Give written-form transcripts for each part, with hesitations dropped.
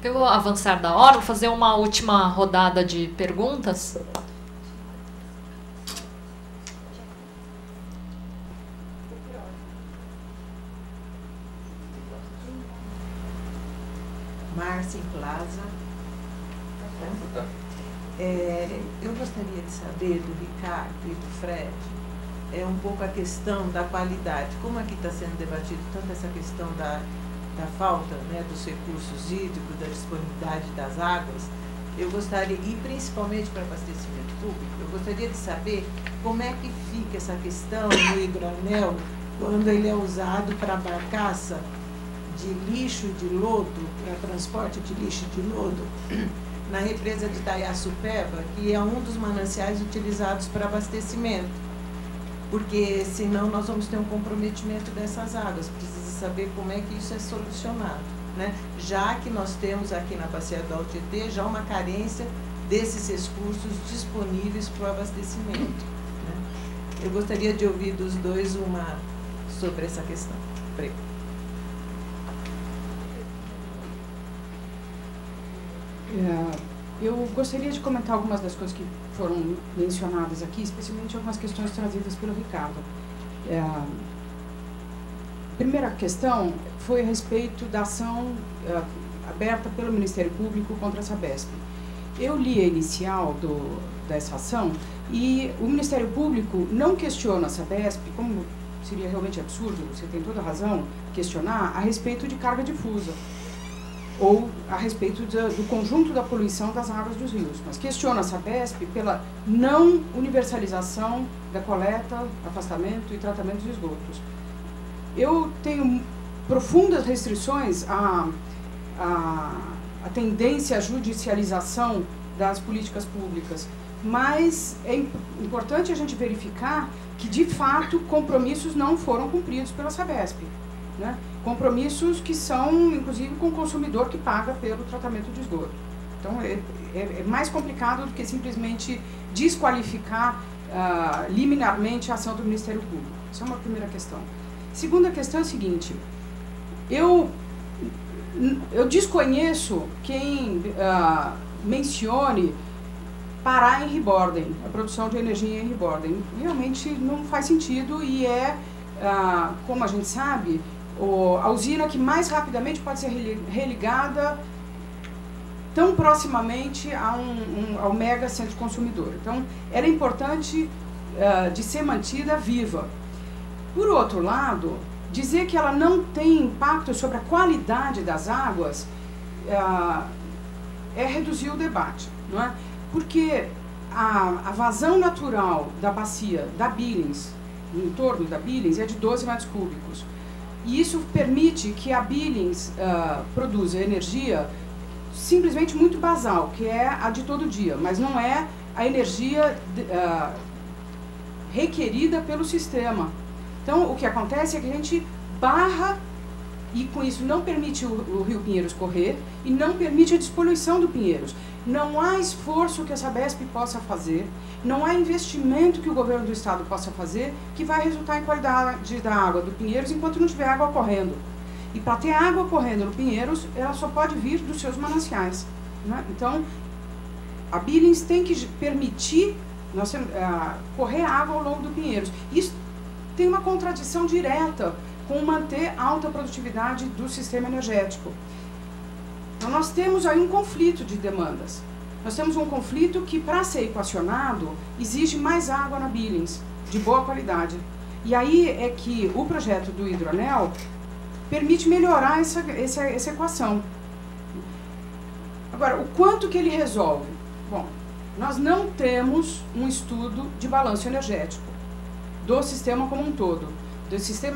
Pelo avançar da hora, vou fazer uma última rodada de perguntas. Márcia Plaza. Eu gostaria de saber do Ricardo e do Fred um pouco a questão da qualidade. Como aqui está sendo debatido tanto essa questão da falta, né, dos recursos hídricos, da disponibilidade das águas, eu gostaria, e principalmente para abastecimento público, eu gostaria de saber como é que fica essa questão no hidroanel quando ele é usado para barcaça de lixo de lodo, para transporte de lixo de lodo, na represa de Itaiaçupeba, que é um dos mananciais utilizados para abastecimento, porque senão nós vamos ter um comprometimento dessas águas. Precisa saber como é que isso é solucionado, né? Já que nós temos aqui na Bacia do Alto Tietê já uma carência desses recursos disponíveis para o abastecimento, né? Eu gostaria de ouvir dos dois uma sobre essa questão. Eu gostaria de comentar algumas das coisas que foram mencionadas aqui, especialmente algumas questões trazidas pelo Ricardo. A primeira questão foi a respeito da ação aberta pelo Ministério Público contra a Sabesp. Eu li a inicial dessa ação e o Ministério Público não questiona a Sabesp, como seria realmente absurdo, você tem toda a razão, questionar a respeito de carga difusa, ou a respeito do conjunto da poluição das águas dos rios, mas questiona a Sabesp pela não universalização da coleta, afastamento e tratamento de esgotos. Eu tenho profundas restrições à tendência à judicialização das políticas públicas, mas é importante a gente verificar que, de fato, compromissos não foram cumpridos pela Sabesp, né? Compromissos que são, inclusive, com o consumidor que paga pelo tratamento de esgoto. Então, é mais complicado do que simplesmente desqualificar liminarmente a ação do Ministério Público. Essa é uma primeira questão. Segunda questão é a seguinte: eu desconheço quem mencione parar em Riborden, a produção de energia em Riborden. Realmente não faz sentido e como a gente sabe, a usina que mais rapidamente pode ser religada tão proximamente ao mega centro consumidor. Então, ela é importante de ser mantida viva. Por outro lado, dizer que ela não tem impacto sobre a qualidade das águas é reduzir o debate, não é? Porque a vazão natural da bacia da Billings, no entorno da Billings, é de 12 metros cúbicos. E isso permite que a Billings produza energia simplesmente muito basal, que é a de todo dia, mas não é a energia requerida pelo sistema. Então, o que acontece é que a gente barra e, com isso, não permite o Rio Pinheiros correr e não permite a despoluição do Pinheiros. Não há esforço que a Sabesp possa fazer, não há investimento que o governo do estado possa fazer que vai resultar em qualidade da água do Pinheiros enquanto não tiver água correndo. E para ter água correndo no Pinheiros, ela só pode vir dos seus mananciais, né? Então, a Billings tem que permitir correr água ao longo do Pinheiros. Isso tem uma contradição direta com manter alta produtividade do sistema energético. Então, nós temos aí um conflito de demandas. Nós temos um conflito que, para ser equacionado, exige mais água na Billings, de boa qualidade. E aí é que o projeto do hidroanel permite melhorar essa equação. Agora, o quanto que ele resolve? Bom, nós não temos um estudo de balanço energético do sistema como um todo.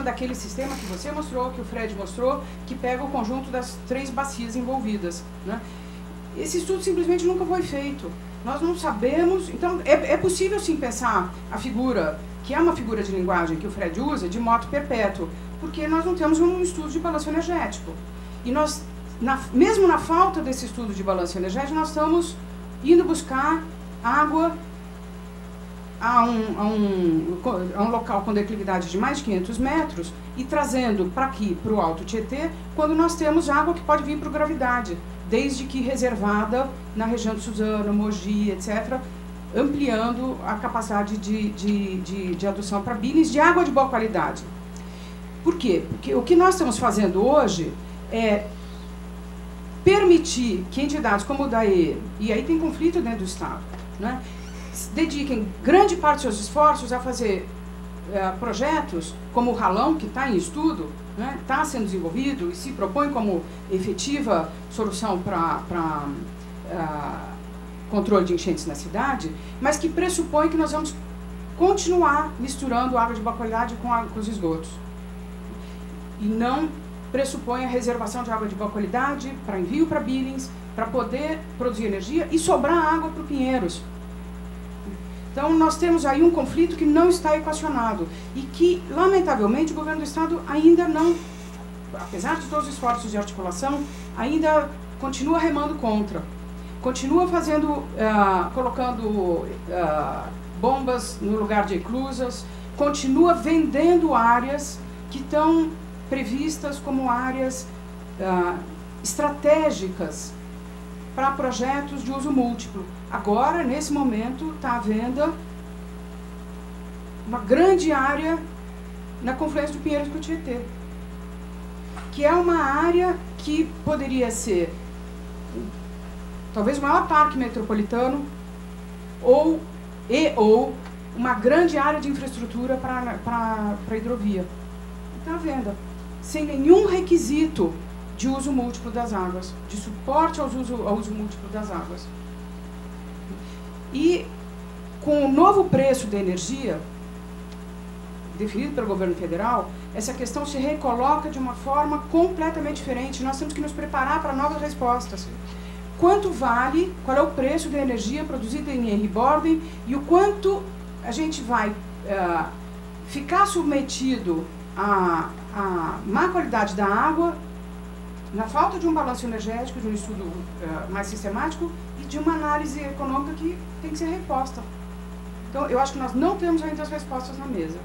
Daquele sistema que você mostrou, que o Fred mostrou, que pega o conjunto das 3 bacias envolvidas, né? Esse estudo simplesmente nunca foi feito. Nós não sabemos. Então, é possível sim pensar a figura, que é uma figura de linguagem que o Fred usa, de moto perpétuo, porque nós não temos um estudo de balanço energético. E nós, mesmo na falta desse estudo de balanço energético, nós estamos indo buscar água a um local com declividade de mais de 500 metros, e trazendo para aqui, para o Alto Tietê, quando nós temos água que pode vir para o Gravidade, desde que reservada na região de Suzano, Mogi, etc., ampliando a capacidade de adução para Billings de água de boa qualidade. Por quê? Porque o que nós estamos fazendo hoje é permitir que entidades como o DAE, e aí tem conflito dentro do Estado, né, dediquem grande parte dos seus esforços a fazer projetos como o Ralão, que está em estudo, né, está sendo desenvolvido e se propõe como efetiva solução para controle de enchentes na cidade, mas que pressupõe que nós vamos continuar misturando água de boa qualidade com os esgotos. E não pressupõe a reservação de água de boa qualidade para envio para Billings, para poder produzir energia e sobrar água para o Pinheiros. Então, nós temos aí um conflito que não está equacionado e que, lamentavelmente, o governo do Estado ainda não, apesar de todos os esforços de articulação, ainda continua remando contra. Continua fazendo, colocando bombas no lugar de eclusas, continua vendendo áreas que estão previstas como áreas estratégicas para projetos de uso múltiplo. Agora, nesse momento, está à venda uma grande área na confluência do Pinheiros com o Tietê, que é uma área que poderia ser talvez o maior parque metropolitano ou uma grande área de infraestrutura para a hidrovia. Está à venda, sem nenhum requisito de uso múltiplo das águas, de suporte ao uso múltiplo das águas. E com o novo preço da energia, definido pelo governo federal, essa questão se recoloca de uma forma completamente diferente. Nós temos que nos preparar para novas respostas. Quanto vale, qual é o preço da energia produzida em Henry Borden e o quanto a gente vai ficar submetido à má qualidade da água, na falta de um balanço energético, de um estudo mais sistemático e de uma análise econômica que tem que ser reposta. Então, eu acho que nós não temos ainda as respostas na mesa.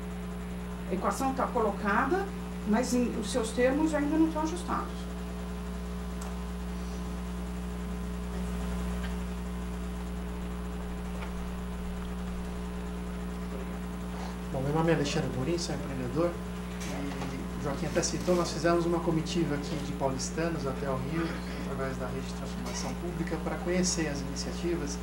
A equação está colocada, mas os seus termos ainda não estão ajustados. Bom, meu nome é Alexandre Morim, sou empreendedor. E o Joaquim até citou, nós fizemos uma comitiva aqui de paulistanos até o Rio, através da Rede de Transformação Pública, para conhecer as iniciativas.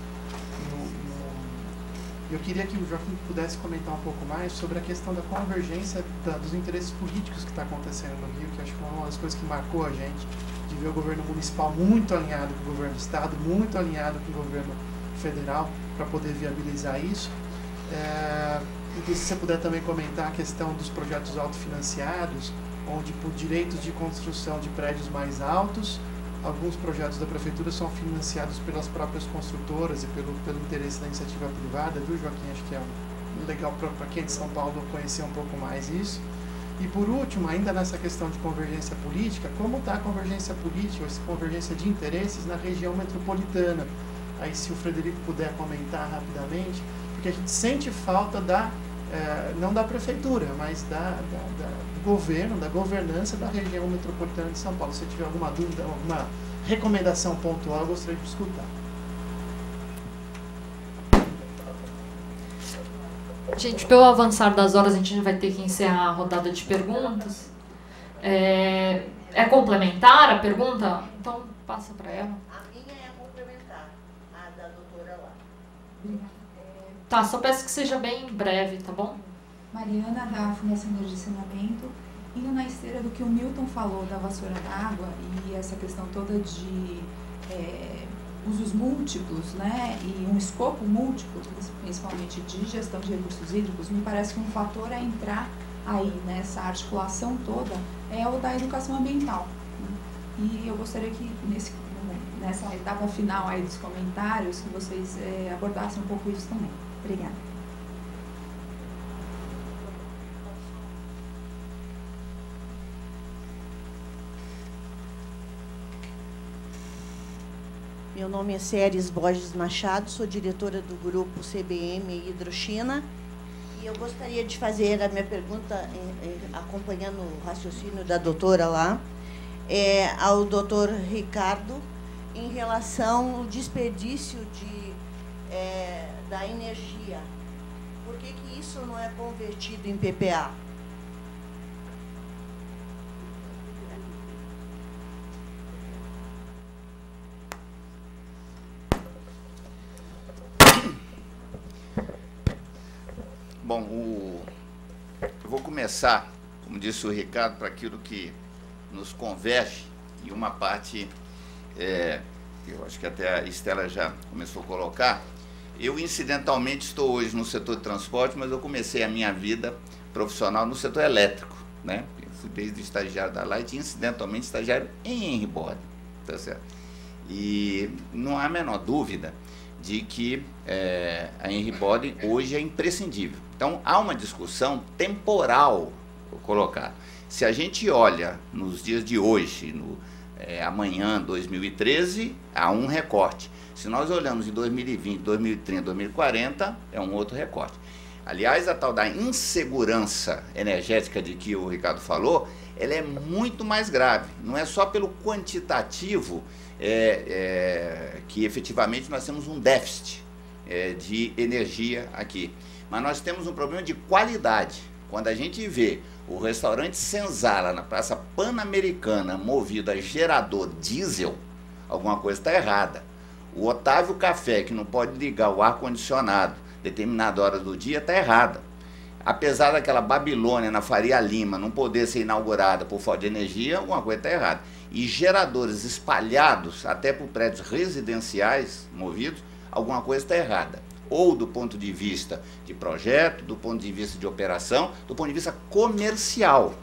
Eu queria que o Joaquim pudesse comentar um pouco mais sobre a questão da convergência dos interesses políticos que está acontecendo no Rio, que acho que foi uma das coisas que marcou a gente, de ver o governo municipal muito alinhado com o governo do Estado, muito alinhado com o governo federal, para poder viabilizar isso. E se você puder também comentar a questão dos projetos autofinanciados, onde por direitos de construção de prédios mais altos, alguns projetos da prefeitura são financiados pelas próprias construtoras e pelo interesse da iniciativa privada, viu, Joaquim? Acho que é legal para quem é de São Paulo conhecer um pouco mais isso. E por último, ainda nessa questão de convergência política, como está a convergência política, essa convergência de interesses na região metropolitana? Aí se o Frederico puder comentar rapidamente, porque a gente sente falta não da prefeitura, mas do governo, da governança da região metropolitana de São Paulo. Se tiver alguma dúvida, alguma recomendação pontual, eu gostaria de escutar. Gente, pelo avançar das horas, a gente vai ter que encerrar a rodada de perguntas. É complementar a pergunta? Então, passa para ela. A minha é complementar, a da doutora lá. Tá, só peço que seja bem breve, tá bom? Mariana, da Fundação de Saneamento, indo na esteira do que o Milton falou da vassoura d'água e essa questão toda de usos múltiplos, né, e um escopo múltiplo, principalmente de gestão de recursos hídricos, me parece que um fator a entrar aí nessa articulação toda é o da educação ambiental. E eu gostaria que nessa etapa final aí dos comentários, que vocês abordassem um pouco isso também. Obrigada. Meu nome é Ceres Borges Machado, sou diretora do grupo CBM Hidrochina. E eu gostaria de fazer a minha pergunta, acompanhando o raciocínio da doutora lá, ao doutor Ricardo, em relação ao desperdício da energia. Por que isso não é convertido em PPA? Bom, eu vou começar, como disse o Ricardo, para aquilo que nos converge, e uma parte, eu acho que até a Estela já começou a colocar. Eu, incidentalmente, estou hoje no setor de transporte, mas eu comecei a minha vida profissional no setor elétrico, né? Eu fui desde o estagiário da Light, incidentalmente estagiário em Henry Borden, tá certo? E não há a menor dúvida de que a Henry Borden hoje é imprescindível. Então, há uma discussão temporal colocada. Se a gente olha nos dias de hoje, amanhã, 2013, há um recorte. Se nós olhamos em 2020, 2030, 2040, é um outro recorte. Aliás, a tal da insegurança energética de que o Ricardo falou, ela é muito mais grave. Não é só pelo quantitativo que efetivamente nós temos um déficit de energia aqui. Mas nós temos um problema de qualidade. Quando a gente vê o restaurante Senzala na Praça Pan-Americana movido a gerador diesel, alguma coisa está errada. O Otávio Café, que não pode ligar o ar-condicionado determinada hora do dia, está errada. Apesar daquela Babilônia na Faria Lima não poder ser inaugurada por falta de energia, alguma coisa está errada. E geradores espalhados até por prédios residenciais movidos, alguma coisa está errada. Ou do ponto de vista de projeto, do ponto de vista de operação, do ponto de vista comercial.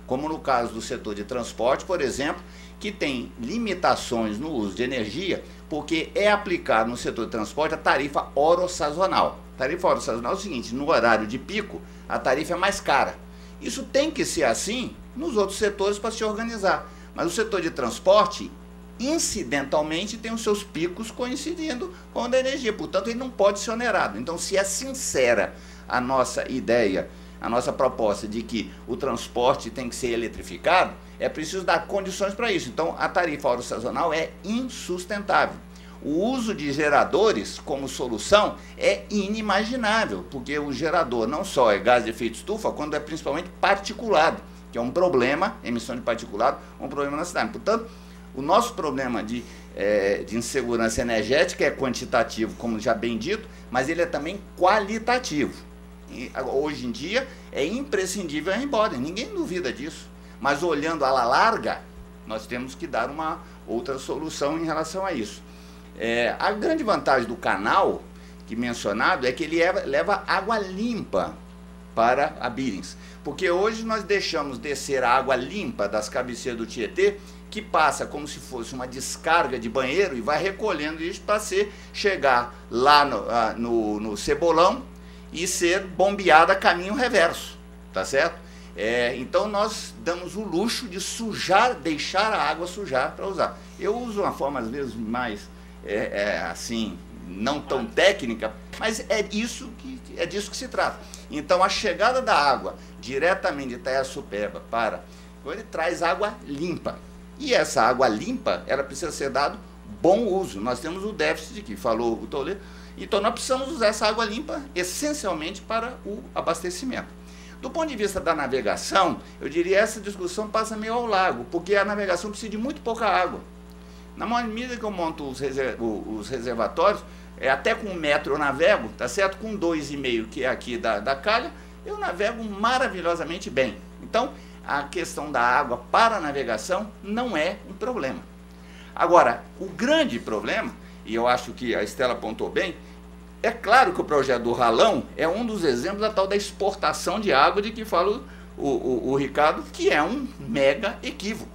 Como no caso do setor de transporte, por exemplo, que tem limitações no uso de energia, porque é aplicado no setor de transporte a tarifa oro-sazonal. Tarifa oro-sazonal é o seguinte: no horário de pico, a tarifa é mais cara. Isso tem que ser assim nos outros setores para se organizar. Mas o setor de transporte, incidentalmente, tem os seus picos coincidindo com a da energia, portanto ele não pode ser onerado. Então, se é sincera a nossa ideia, a nossa proposta de que o transporte tem que ser eletrificado, é preciso dar condições para isso. Então, a tarifa oro-sazonal é insustentável. O uso de geradores como solução é inimaginável, porque o gerador não só é gás de efeito estufa, quando é principalmente particulado, que é um problema, emissão de particulado, um problema na cidade. Portanto, o nosso problema de insegurança energética é quantitativo, como já bem dito, mas ele é também qualitativo. E, hoje em dia é imprescindível a Henry Borden, ninguém duvida disso. Mas olhando à la larga, nós temos que dar uma outra solução em relação a isso. A grande vantagem do canal, que mencionado, é que ele leva água limpa para a Birins. Porque hoje nós deixamos descer a água limpa das cabeceiras do Tietê, que passa como se fosse uma descarga de banheiro e vai recolhendo isso para chegar lá no Cebolão e ser bombeada caminho reverso, tá certo? Então nós damos o luxo de deixar a água sujar para usar. Eu uso uma forma às vezes mais assim, não tão técnica, mas é disso que se trata. Então a chegada da água diretamente de Itaiaçupeba para ele traz água limpa. E essa água limpa, ela precisa ser dado bom uso. Nós temos o déficit que falou o Toledo, então nós precisamos usar essa água limpa essencialmente para o abastecimento. Do ponto de vista da navegação, eu diria que essa discussão passa meio ao largo, porque a navegação precisa de muito pouca água. Na medida que eu monto os reservatórios, até com 1 metro eu navego, tá certo? Com 2,5, que é aqui da calha, eu navego maravilhosamente bem. Então, a questão da água para a navegação não é um problema. Agora, o grande problema, e eu acho que a Estela apontou bem, é claro que o projeto do Ralão é um dos exemplos da tal da exportação de água de que fala o Ricardo, que é um mega equívoco.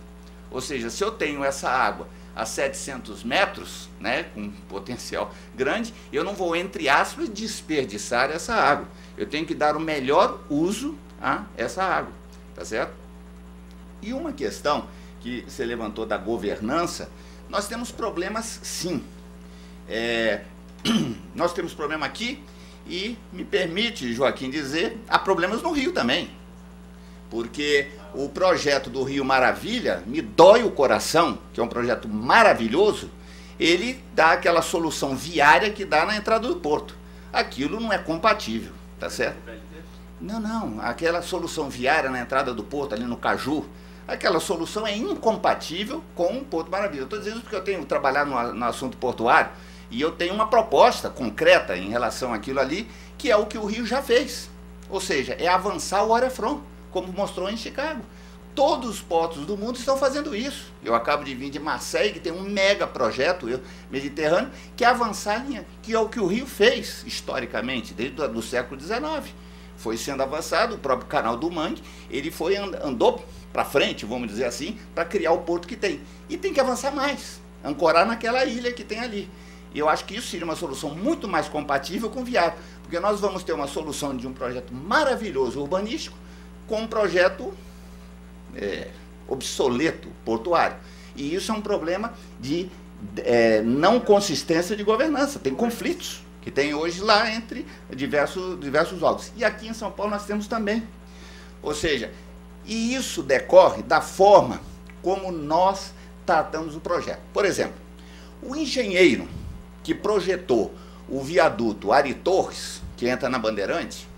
Ou seja, se eu tenho essa água a 700 metros, né, com potencial grande, eu não vou, entre aspas, desperdiçar essa água. Eu tenho que dar o melhor uso a essa água, tá certo? E uma questão que você levantou da governança, nós temos problemas sim. Nós temos problema aqui E me permite, Joaquim, dizer, há problemas no Rio também. Porque o projeto do Rio Maravilha, me dói o coração, que é um projeto maravilhoso, ele dá aquela solução viária que dá na entrada do porto. Aquilo não é compatível, tá certo? Não, aquela solução viária na entrada do porto, ali no Caju, aquela solução é incompatível com o Porto Maravilha. Eu estou dizendo isso porque eu tenho trabalhado no assunto portuário e eu tenho uma proposta concreta em relação àquilo ali, que é o que o Rio já fez. Ou seja, é avançar o Waterfront, como mostrou em Chicago. Todos os portos do mundo estão fazendo isso. Eu acabo de vir de Marseille, que tem um mega projeto mediterrâneo, que é avançar a linha, que é o que o Rio fez, historicamente, desde o século XIX. Foi sendo avançado, o próprio canal do Mangue, ele andou para frente, vamos dizer assim, para criar o porto que tem. E tem que avançar mais, ancorar naquela ilha que tem ali. E eu acho que isso seria uma solução muito mais compatível com o viário, porque nós vamos ter uma solução de um projeto maravilhoso urbanístico com um projeto obsoleto portuário. E isso é um problema de não consistência de governança, tem conflitos que tem hoje lá entre diversos órgãos. E aqui em São Paulo nós temos também. Ou seja, e isso decorre da forma como nós tratamos o projeto. Por exemplo, o engenheiro que projetou o viaduto Ari Torres, que entra na Bandeirante,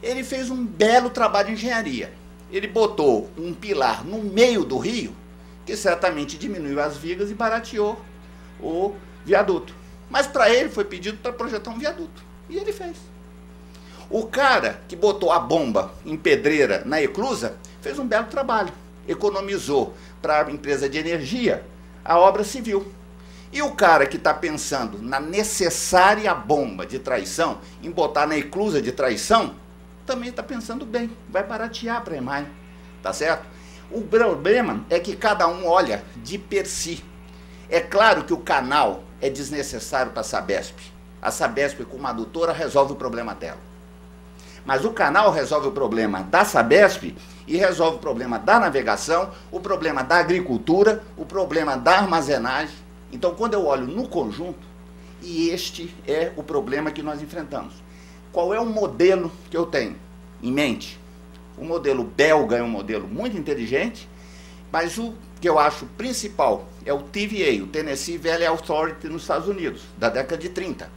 ele fez um belo trabalho de engenharia. Ele botou um pilar no meio do rio, que certamente diminuiu as vigas e barateou o viaduto. Mas para ele foi pedido para projetar um viaduto. E ele fez. O cara que botou a bomba em pedreira na Eclusa fez um belo trabalho. Economizou para a empresa de energia a obra civil. E o cara que está pensando na necessária bomba de traição, em botar na Eclusa de traição, também está pensando bem. Vai baratear para a EMAI. Tá certo? O problema é que cada um olha de per si. É claro que o canal é desnecessário para a Sabesp. A Sabesp, com uma adutora, resolve o problema dela. Mas o canal resolve o problema da Sabesp e resolve o problema da navegação, o problema da agricultura, o problema da armazenagem. Então, quando eu olho no conjunto, e este é o problema que nós enfrentamos. Qual é o modelo que eu tenho em mente? O modelo belga é um modelo muito inteligente, mas o que eu acho principal é o TVA, o Tennessee Valley Authority nos Estados Unidos, da década de 30,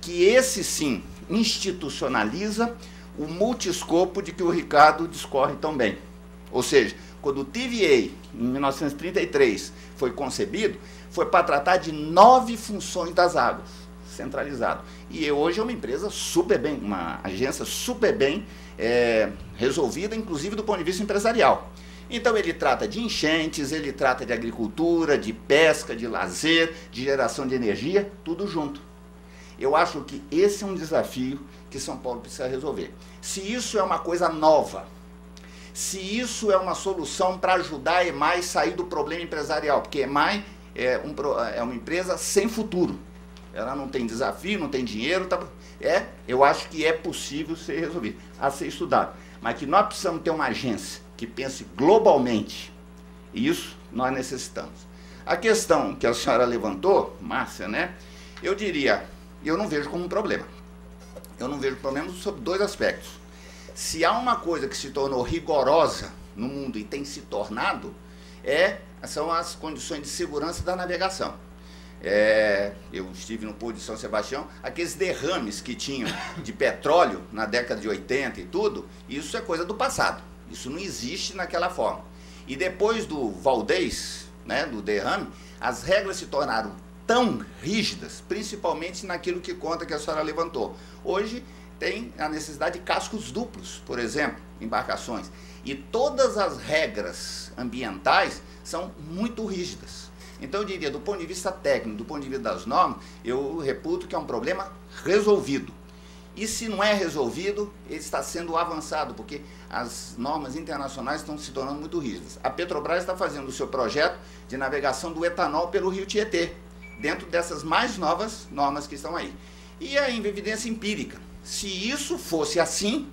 que esse sim institucionaliza o multiscopo de que o Ricardo discorre tão bem. Ou seja, quando o TVA, em 1933, foi concebido, foi para tratar de 9 funções das águas, centralizado. E hoje é uma empresa super bem, uma agência super bem resolvida, inclusive do ponto de vista empresarial. Então ele trata de enchentes, ele trata de agricultura, de pesca, de lazer, de geração de energia, tudo junto. Eu acho que esse é um desafio que São Paulo precisa resolver. Se isso é uma coisa nova, se isso é uma solução para ajudar a EMAI a sair do problema empresarial, porque a EMAI é uma empresa sem futuro. Ela não tem desafio, não tem dinheiro, eu acho que é possível ser resolvido, a ser estudado. Mas que nós precisamos ter uma agência que pense globalmente. Isso nós necessitamos. A questão que a senhora levantou, Márcia, né? Eu diria, eu não vejo como um problema. Eu não vejo problema sobre 2 aspectos. Se há uma coisa que se tornou rigorosa no mundo e tem se tornado, são as condições de segurança da navegação. Eu estive no Porto de São Sebastião, aqueles derrames que tinham de petróleo na década de 80 e tudo, isso é coisa do passado. Isso não existe naquela forma. E depois do Valdez, né, do derrame, as regras se tornaram tão rígidas, principalmente naquilo que conta que a senhora levantou. Hoje tem a necessidade de cascos duplos, por exemplo, embarcações. E todas as regras ambientais são muito rígidas. Então eu diria, do ponto de vista técnico, do ponto de vista das normas, eu reputo que é um problema resolvido. E se não é resolvido, ele está sendo avançado, porque as normas internacionais estão se tornando muito rígidas. A Petrobras está fazendo o seu projeto de navegação do etanol pelo Rio Tietê, dentro dessas mais novas normas que estão aí. E a evidência empírica. Se isso fosse assim,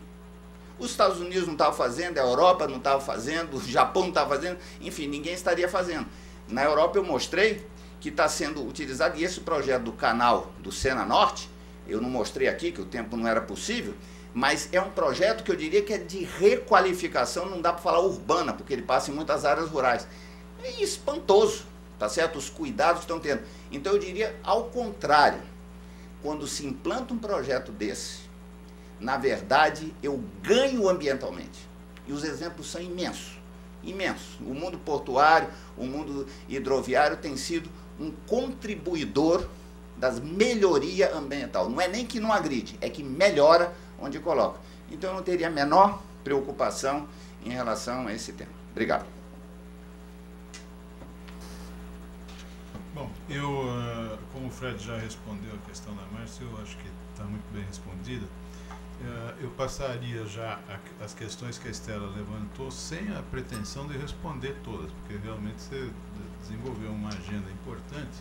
os Estados Unidos não estavam fazendo, a Europa não estava fazendo, o Japão não estava fazendo, enfim, ninguém estaria fazendo. Na Europa eu mostrei que está sendo utilizado, e esse projeto do canal do Sena Norte, Eu não mostrei aqui, que o tempo não era possível, mas é um projeto que eu diria que é de requalificação, não dá para falar urbana, porque ele passa em muitas áreas rurais. É espantoso, tá certo? Os cuidados que estão tendo. Então eu diria ao contrário, quando se implanta um projeto desse, na verdade eu ganho ambientalmente. E os exemplos são imensos, imensos. O mundo portuário, o mundo hidroviário tem sido um contribuidor das melhoria ambiental. Não é nem que não agride, é que melhora onde coloca. Então eu não teria a menor preocupação em relação a esse tema. Obrigado. Bom, como o Fred já respondeu a questão da Márcia, eu acho que está muito bem respondida. Eu passaria já as questões que a Estela levantou sem a pretensão de responder todas, porque realmente você desenvolveu uma agenda importante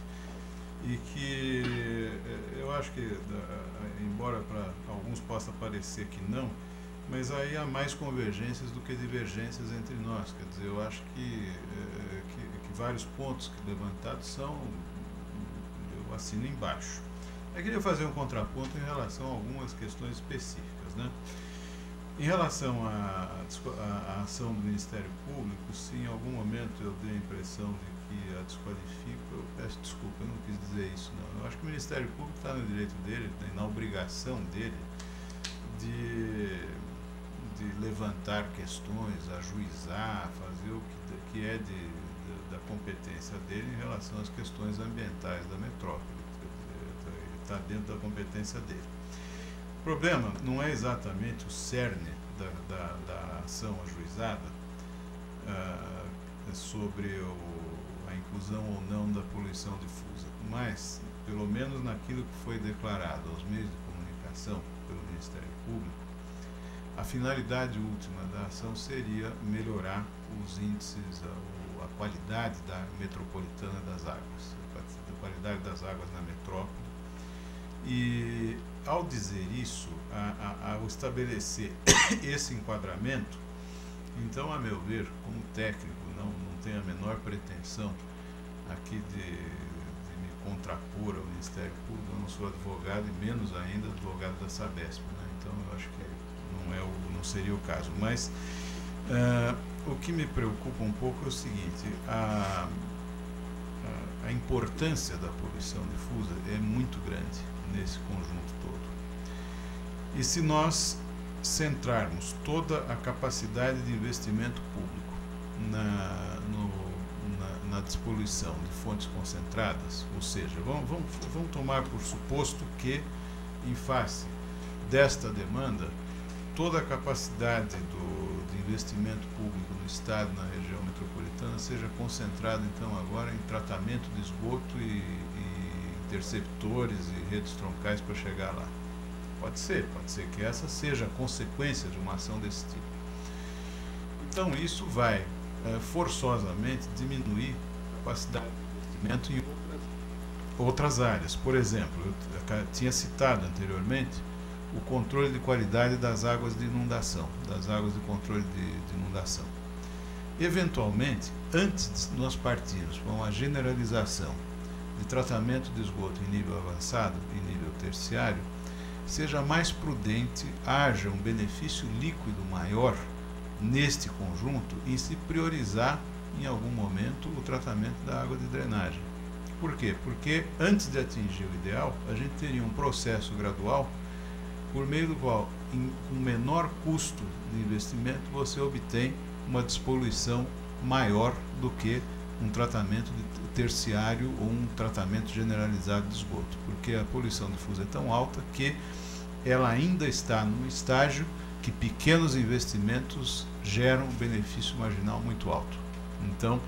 e que eu acho que, embora para alguns possa parecer que não, mas aí há mais convergências do que divergências entre nós. Quer dizer, eu acho que vários pontos levantados são, eu assino embaixo. Eu queria fazer um contraponto em relação a algumas questões específicas, né? Em relação à ação do Ministério Público, se em algum momento eu dei a impressão de que a desqualifico, eu peço desculpa, eu não quis dizer isso, não. Eu acho que o Ministério Público está no direito dele, na obrigação dele de levantar questões, ajuizar, fazer o que é da competência dele em relação às questões ambientais da metrópole. Está dentro da competência dele. O problema não é exatamente o cerne da ação ajuizada sobre a inclusão ou não da poluição difusa, mas, pelo menos naquilo que foi declarado aos meios de comunicação pelo Ministério Público, a finalidade última da ação seria melhorar os índices, a qualidade metropolitana das águas, a qualidade das águas na metrópole. E, ao dizer isso, ao estabelecer esse enquadramento, então, a meu ver, como técnico, não tenho a menor pretensão aqui de me contrapor ao Ministério Público. Eu não sou advogado e menos ainda advogado da Sabesp, né? Então eu acho que não seria o caso. Mas o que me preocupa um pouco é o seguinte: a importância da poluição difusa é muito grande nesse conjunto todo. E se nós centrarmos toda a capacidade de investimento público na despoluição de fontes concentradas, ou seja, vamos tomar por suposto que, em face desta demanda, toda a capacidade de investimento público no Estado, na região metropolitana, seja concentrada, então, agora em tratamento de esgoto e interceptores e redes troncais para chegar lá. Pode ser que essa seja a consequência de uma ação desse tipo. Então, isso vai forçosamente diminuir a capacidade de investimento em outras áreas. Por exemplo, eu tinha citado anteriormente o controle de qualidade das águas de inundação, das águas de controle de inundação. Eventualmente, antes de nós partirmos para uma generalização de tratamento de esgoto em nível avançado e nível terciário, seja mais prudente, haja um benefício líquido maior neste conjunto em se priorizar, em algum momento, o tratamento da água de drenagem. Por quê? Porque antes de atingir o ideal, a gente teria um processo gradual por meio do qual, com menor custo de investimento, você obtém uma despoluição maior do que um tratamento terciário ou um tratamento generalizado de esgoto, porque a poluição difusa é tão alta que ela ainda está num estágio que pequenos investimentos geram um benefício marginal muito alto. Então,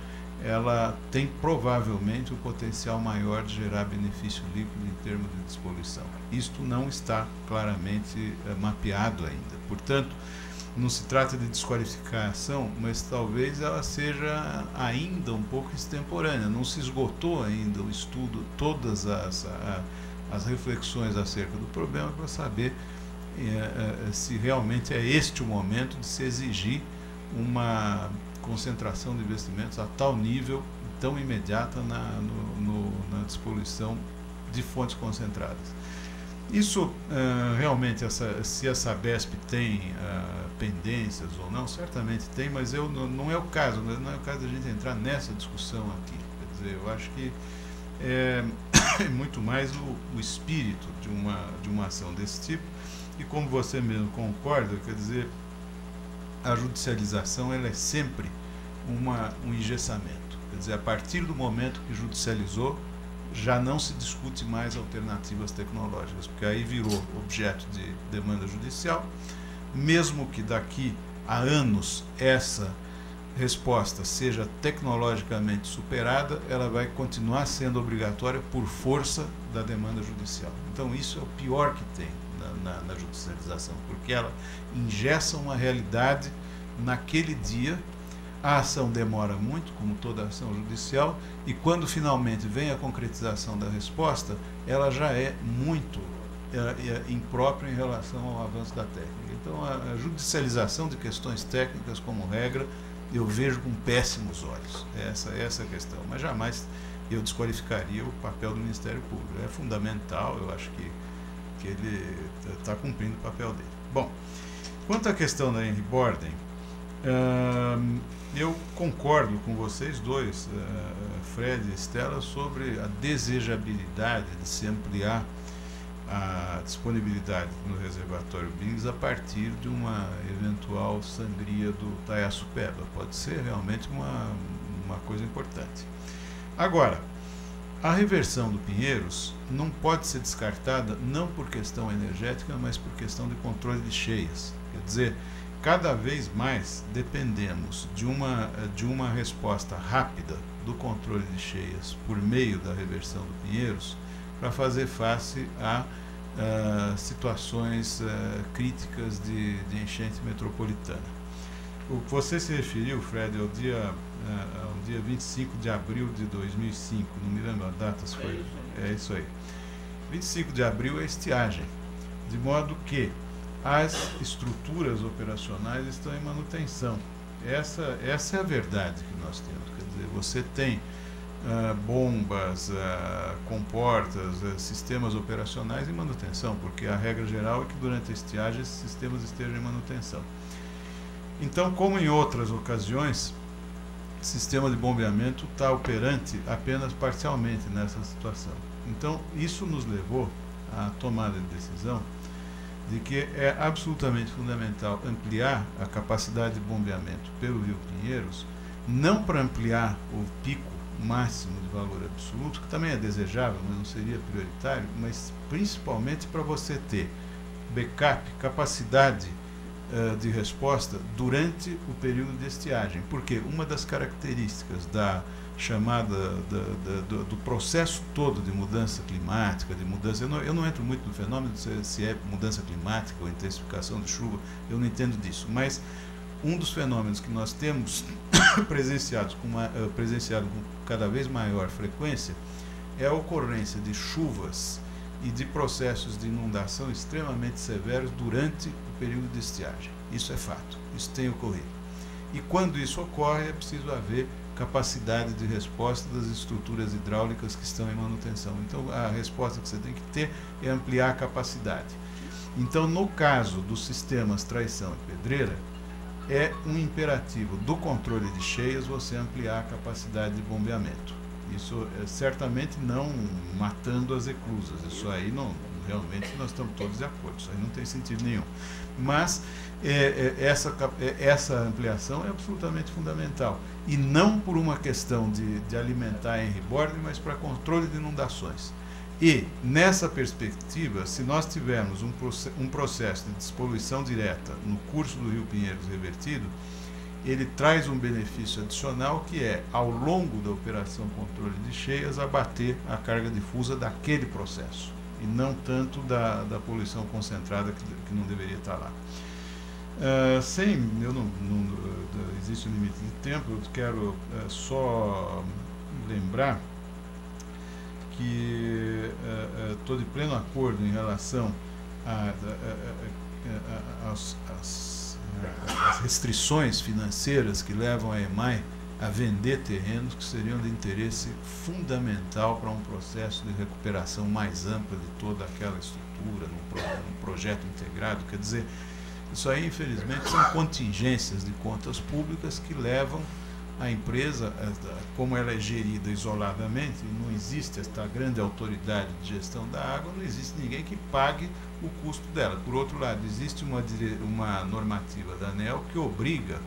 ela tem provavelmente o potencial maior de gerar benefício líquido em termos de despoluição. Isto não está claramente mapeado ainda. Portanto, não se trata de desqualificar a ação, mas talvez ela seja ainda um pouco extemporânea. Não se esgotou ainda o estudo, todas as reflexões acerca do problema para saber se realmente é este o momento de se exigir uma concentração de investimentos a tal nível, tão imediata na despoluição de fontes concentradas. Isso, realmente, se a Sabesp tem pendências ou não, certamente tem, mas não é o caso, não é o caso da gente entrar nessa discussão aqui. Quer dizer, eu acho que é muito mais o espírito de uma ação desse tipo, e como você mesmo concorda, quer dizer, a judicialização ela é sempre um engessamento. Quer dizer, a partir do momento que judicializou, já não se discute mais alternativas tecnológicas, porque aí virou objeto de demanda judicial, mesmo que daqui a anos essa resposta seja tecnologicamente superada, ela vai continuar sendo obrigatória por força da demanda judicial. Então isso é o pior que tem na judicialização, porque ela engessa uma realidade naquele dia. A ação demora muito, como toda ação judicial, e quando finalmente vem a concretização da resposta, ela já é muito imprópria em relação ao avanço da técnica. Então, a judicialização de questões técnicas, como regra, eu vejo com péssimos olhos. Essa é a questão. Mas jamais eu desqualificaria o papel do Ministério Público. É fundamental, eu acho que ele está cumprindo o papel dele. Bom, quanto à questão da Henry Borden, eu concordo com vocês dois, Fred e Estela, sobre a desejabilidade de se ampliar a disponibilidade no reservatório Bings a partir de uma eventual sangria do Taiaçupeba. Pode ser realmente uma coisa importante. Agora, a reversão do Pinheiros não pode ser descartada não por questão energética, mas por questão de controle de cheias. Quer dizer, cada vez mais dependemos de uma resposta rápida do controle de cheias por meio da reversão do Pinheiros para fazer face a situações críticas de enchente metropolitana. O que você se referiu, Fred, ao dia 25 de abril de 2005, não me lembro a data, se foi. É isso aí. 25 de abril é estiagem, de modo que as estruturas operacionais estão em manutenção. Essa é a verdade que nós temos. Quer dizer, você tem bombas, comportas, sistemas operacionais em manutenção, porque a regra geral é que durante a estiagem esses sistemas estejam em manutenção. Então, como em outras ocasiões, o sistema de bombeamento está operante apenas parcialmente nessa situação. Então, isso nos levou à tomada de decisão de que é absolutamente fundamental ampliar a capacidade de bombeamento pelo Rio Pinheiros, não para ampliar o pico máximo de valor absoluto, que também é desejável, mas não seria prioritário, mas principalmente para você ter backup, capacidade de resposta durante o período de estiagem, porque uma das características da chamada do processo todo de mudança climática, eu não entro muito no fenômeno se é mudança climática ou intensificação de chuva, eu não entendo disso, mas um dos fenômenos que nós temos presenciado com cada vez maior frequência é a ocorrência de chuvas e de processos de inundação extremamente severos durante o período de estiagem. Isso é fato, isso tem ocorrido. E quando isso ocorre, é preciso haver capacidade de resposta das estruturas hidráulicas que estão em manutenção. Então, a resposta que você tem que ter é ampliar a capacidade. Então, no caso dos sistemas traição e pedreira, é um imperativo do controle de cheias você ampliar a capacidade de bombeamento. Isso é certamente não matando as eclusas, isso aí não, realmente nós estamos todos de acordo, isso aí não tem sentido nenhum. Mas essa ampliação é absolutamente fundamental, e não por uma questão de alimentar a Henry Borden, mas para controle de inundações. E, nessa perspectiva, se nós tivermos um processo de despoluição direta no curso do Rio Pinheiros revertido, ele traz um benefício adicional que é, ao longo da operação controle de cheias, abater a carga difusa daquele processo, e não tanto da poluição concentrada que não deveria estar lá. Existe um limite de tempo, eu quero só lembrar que estou de pleno acordo em relação às restrições financeiras que levam a EMAI a vender terrenos que seriam de interesse fundamental para um processo de recuperação mais ampla de toda aquela estrutura, num projeto integrado. Quer dizer, isso aí, infelizmente, são contingências de contas públicas que levam a empresa, como ela é gerida isoladamente, não existe esta grande autoridade de gestão da água, não existe ninguém que pague o custo dela. Por outro lado, existe uma normativa da ANEEL que obriga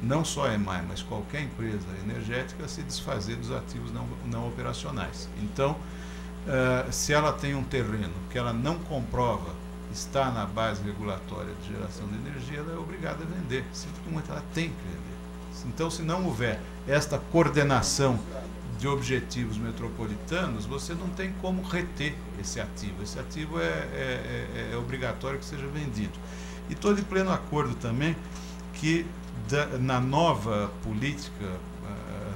não só a EMAI, mas qualquer empresa energética a se desfazer dos ativos não operacionais. Então, se ela tem um terreno que ela não comprova está na base regulatória de geração de energia, ela é obrigada a vender, simplesmente ela tem que vender. Então, se não houver esta coordenação de objetivos metropolitanos, você não tem como reter esse ativo. Esse ativo é obrigatório que seja vendido. E estou de pleno acordo também que na nova política,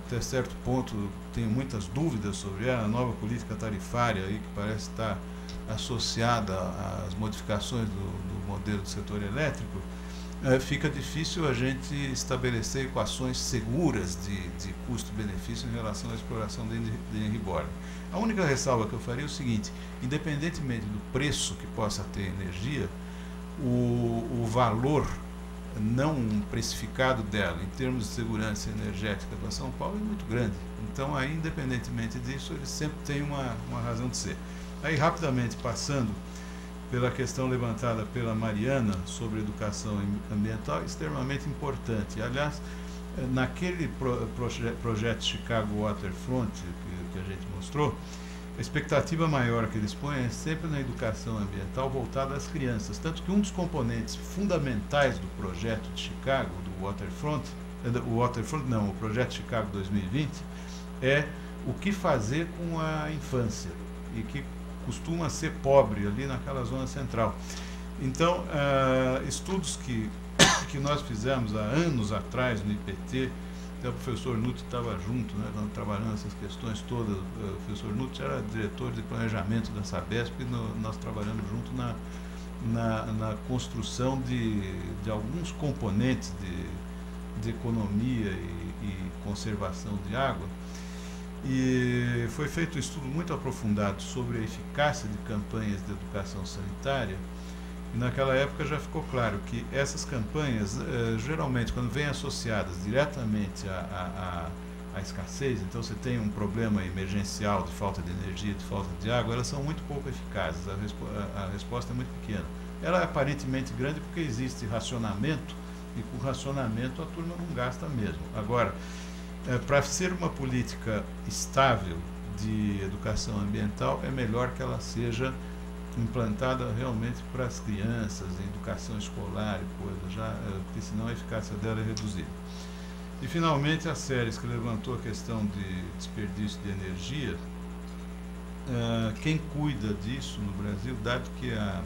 até certo ponto tenho muitas dúvidas sobre ela, a nova política tarifária aí, que parece estar associada às modificações do modelo do setor elétrico, fica difícil a gente estabelecer equações seguras de custo-benefício em relação à exploração de Henry-Born. A única ressalva que eu faria é o seguinte: independentemente do preço que possa ter energia, o valor não precificado dela em termos de segurança energética para São Paulo é muito grande. Então, aí, independentemente disso, ele sempre tem uma razão de ser. Aí, rapidamente, passando pela questão levantada pela Mariana sobre educação ambiental, extremamente importante. Aliás, naquele projeto Chicago Waterfront que a gente mostrou, a expectativa maior que eles põem é sempre na educação ambiental voltada às crianças. Tanto que um dos componentes fundamentais do projeto de Chicago, do o projeto Chicago 2020, é o que fazer com a infância, e que costuma ser pobre ali naquela zona central. Então, estudos que nós fizemos há anos atrás no IPT, até o professor Nutt estava junto, né, trabalhando essas questões todas. O professor Nutt era diretor de planejamento da Sabesp, e nós trabalhamos junto na construção de alguns componentes de economia e conservação de água. E foi feito um estudo muito aprofundado sobre a eficácia de campanhas de educação sanitária, e naquela época já ficou claro que essas campanhas, geralmente, quando vêm associadas diretamente à escassez, então você tem um problema emergencial de falta de energia, de falta de água, elas são muito pouco eficazes, a resposta é muito pequena. Ela é aparentemente grande porque existe racionamento, e com racionamento a turma não gasta mesmo. Agora, para ser uma política estável de educação ambiental, é melhor que ela seja implantada realmente para as crianças, em educação escolar e coisa, porque senão a eficácia dela é reduzida. E, finalmente, a Séries, que levantou a questão de desperdício de energia. Quem cuida disso no Brasil, dado que a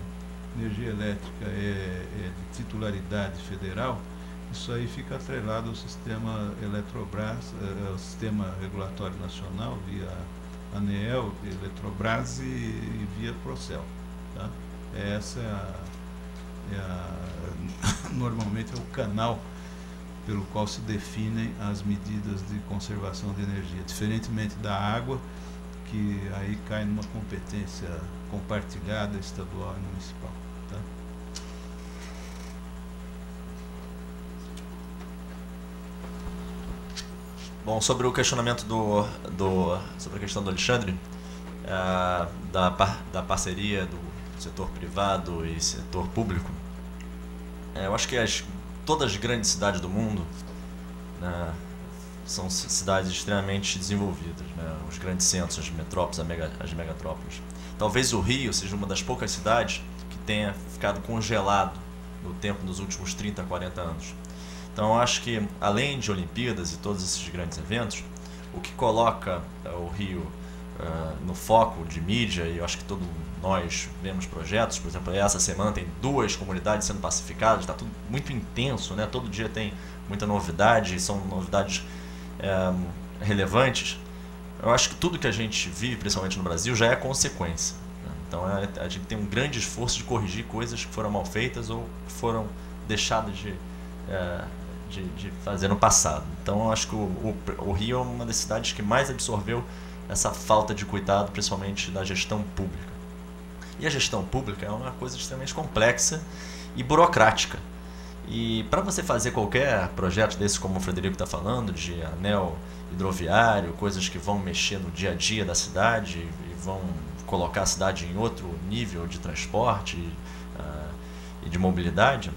energia elétrica é de titularidade federal, isso aí fica atrelado ao sistema Eletrobras, ao sistema regulatório nacional, via ANEEL, Eletrobras e via Procel. Tá? Essa normalmente é o canal pelo qual se definem as medidas de conservação de energia, diferentemente da água, que aí cai numa competência compartilhada estadual e municipal. Tá? Bom, sobre o questionamento sobre a questão do Alexandre, da parceria do setor privado e setor público, eu acho que todas as grandes cidades do mundo, né, são cidades extremamente desenvolvidas, né, os grandes centros, as metrópoles, as megatrópoles. Talvez o Rio seja uma das poucas cidades que tenha ficado congelado no tempo dos últimos 30, 40 anos. Então, eu acho que, além de Olimpíadas e todos esses grandes eventos, o que coloca o Rio no foco de mídia, e eu acho que todos nós vemos projetos, por exemplo, essa semana tem 2 comunidades sendo pacificadas, está tudo muito intenso, né? Todo dia tem muita novidade, são novidades relevantes. Eu acho que tudo que a gente vive, principalmente no Brasil, já é consequência, né? Então, a gente tem um grande esforço de corrigir coisas que foram mal feitas ou que foram deixadas de de fazer no passado. Então, eu acho que o Rio é uma das cidades que mais absorveu essa falta de cuidado, principalmente da gestão pública. E a gestão pública é uma coisa extremamente complexa e burocrática. E para você fazer qualquer projeto desse, como o Frederico está falando, de anel hidroviário, coisas que vão mexer no dia a dia da cidade e vão colocar a cidade em outro nível de transporte e de mobilidade,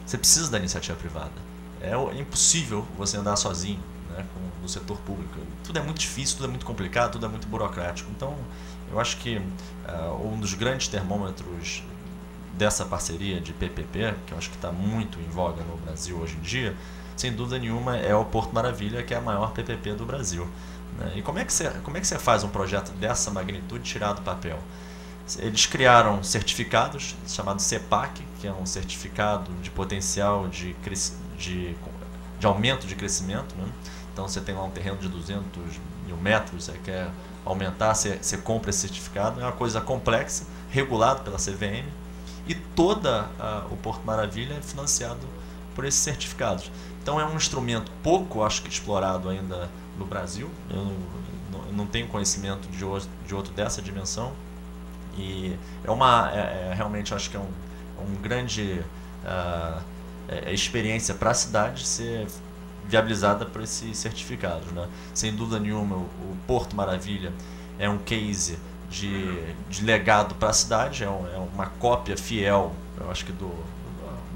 você precisa da iniciativa privada. É impossível você andar sozinho, né, no setor público. Tudo é muito difícil, tudo é muito complicado, tudo é muito burocrático. Então, eu acho que um dos grandes termômetros dessa parceria de PPP, que eu acho que está muito em voga no Brasil hoje em dia, sem dúvida nenhuma é o Porto Maravilha, que é a maior PPP do Brasil, né? E como é que você faz um projeto dessa magnitude tirar do papel? Eles criaram certificados chamados CEPAC, que é um certificado de potencial de aumento de crescimento, né? Então você tem lá um terreno de 200 mil metros, você quer aumentar, você compra esse certificado, é uma coisa complexa, regulado pela CVM, e toda o Porto Maravilha é financiado por esses certificados. Então é um instrumento pouco, acho que, explorado ainda no Brasil. Eu não tenho conhecimento de outro dessa dimensão. E realmente acho que é um grande experiência para a cidade ser viabilizada por esses certificados, né? Sem dúvida nenhuma, o Porto Maravilha é um case de legado para a cidade, é uma cópia fiel, eu acho que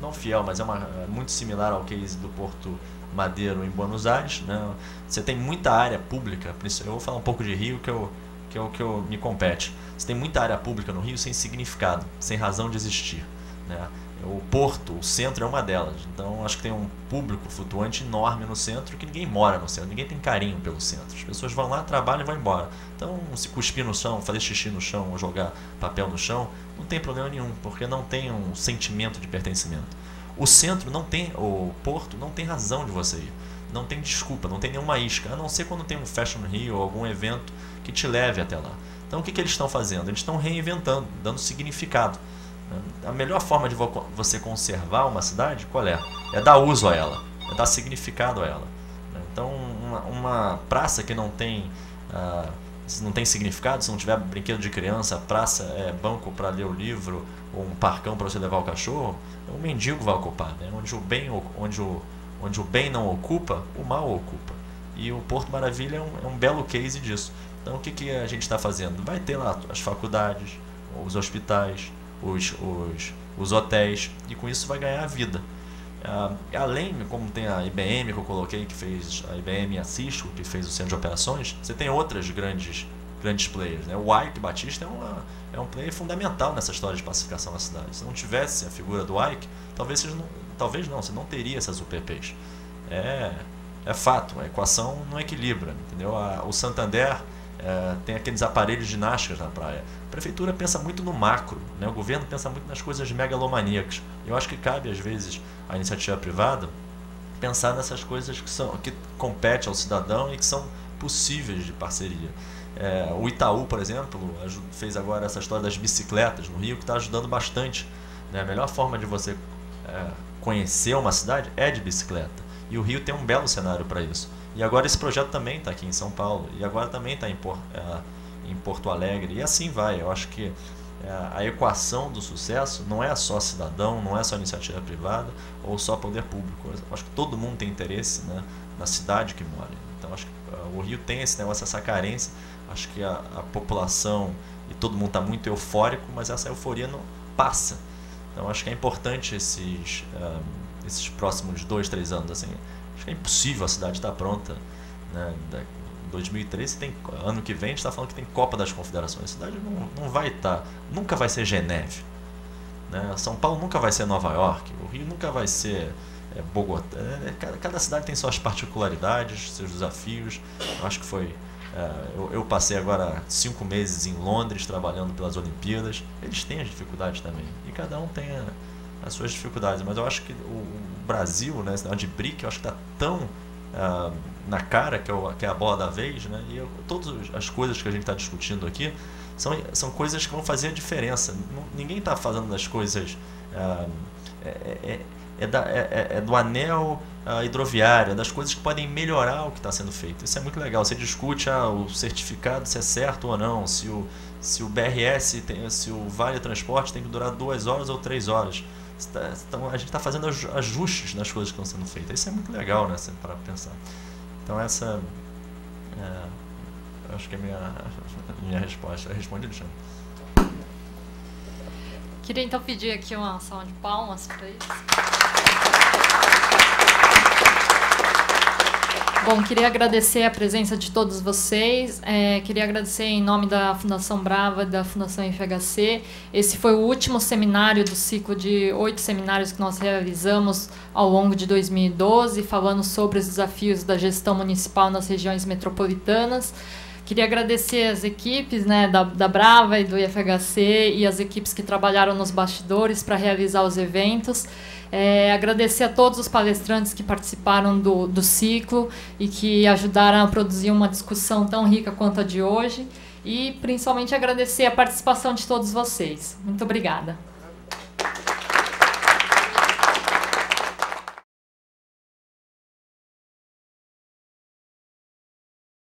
não fiel, mas é muito similar ao case do Porto Madeiro em Buenos Aires, né? Você tem muita área pública, eu vou falar um pouco de Rio, que é o que me compete. Você tem muita área pública no Rio sem significado, sem razão de existir, né? O Porto, o centro, é uma delas. Então, acho que tem um público flutuante enorme no centro, que ninguém mora no centro, ninguém tem carinho pelo centro. As pessoas vão lá, trabalham e vão embora. Então, se cuspir no chão, fazer xixi no chão ou jogar papel no chão, não tem problema nenhum, porque não tem um sentimento de pertencimento. O centro não tem, o Porto não tem razão de você ir. Não tem desculpa, não tem nenhuma isca, a não ser quando tem um Fashion Rio ou algum evento que te leve até lá. Então, o que eles estão fazendo? Eles estão reinventando, dando significado. A melhor forma de você conservar uma cidade, qual é? É dar uso a ela, é dar significado a ela. Então, uma praça que não tem significado, se não tiver brinquedo de criança, a praça é banco para ler o livro, ou um parcão para você levar o cachorro, o mendigo vai ocupar, né? Onde o bem não ocupa, o mal ocupa. E o Porto Maravilha é um belo case disso. Então, o que a gente está fazendo? Vai ter lá as faculdades, os hospitais, os hotéis, e com isso vai ganhar a vida. Além, como tem a IBM que eu coloquei, que fez a IBM Cisco, que fez o centro de operações, você tem outras grandes players, né? O Ike Batista é um player fundamental nessa história de pacificação da cidade. Se não tivesse a figura do Ike, talvez você não teria essas UPPs. É fato, a equação não equilibra, entendeu? O Santander tem aqueles aparelhos ginásticos na praia. A prefeitura pensa muito no macro, né? O governo pensa muito nas coisas megalomaníacas. Eu acho que cabe, às vezes, à iniciativa privada pensar nessas coisas que competem ao cidadão e que são possíveis de parceria. O Itaú, por exemplo, fez agora essa história das bicicletas no Rio, que está ajudando bastante, né? A melhor forma de você conhecer uma cidade é de bicicleta. E o Rio tem um belo cenário para isso. E agora esse projeto também está aqui em São Paulo. E agora também está em Porto Alegre. E assim vai. Eu acho que a equação do sucesso não é só cidadão, não é só iniciativa privada ou só poder público. Eu acho que todo mundo tem interesse, né, na cidade que mora. Então acho que o Rio tem esse negócio, essa carência. Acho que a população e todo mundo está muito eufórico, mas essa euforia não passa. Então acho que é importante esses próximos 2-3 anos. Assim, acho que é impossível a cidade estar pronta, né? Em 2013, ano que vem, a gente está falando que tem Copa das Confederações. A cidade não vai estar, nunca vai ser Geneve, né? São Paulo nunca vai ser Nova York, o Rio nunca vai ser Bogotá. Cada cidade tem suas particularidades, seus desafios. Eu acho que foi... eu passei agora 5 meses em Londres trabalhando pelas Olimpíadas. Eles têm as dificuldades também, e cada um tem as suas dificuldades, mas eu acho que o Brasil, né, de BRIC, eu acho que está tão na cara que é a bola da vez, né? E todas as coisas que a gente está discutindo aqui são coisas que vão fazer a diferença. Ninguém está falando das coisas do anel hidroviário, das coisas que podem melhorar o que está sendo feito. Isso é muito legal. Você discute o certificado, se é certo ou não, se o BRS, se o Vale Transporte tem que durar 2 horas ou 3 horas. Então, a gente está fazendo ajustes nas coisas que estão sendo feitas. Isso é muito legal, né, para pensar. Então, essa acho que é a minha resposta. Responde, Alexandre. Queria então pedir aqui uma salva de palmas para isso. Bom, queria agradecer a presença de todos vocês. Queria agradecer em nome da Fundação Brava e da Fundação FHC. Esse foi o último seminário do ciclo de 8 seminários que nós realizamos ao longo de 2012, falando sobre os desafios da gestão municipal nas regiões metropolitanas. Queria agradecer as equipes, né, da Brava e do IFHC e as equipes que trabalharam nos bastidores para realizar os eventos. Agradecer a todos os palestrantes que participaram do ciclo e que ajudaram a produzir uma discussão tão rica quanto a de hoje. E, principalmente, agradecer a participação de todos vocês. Muito obrigada.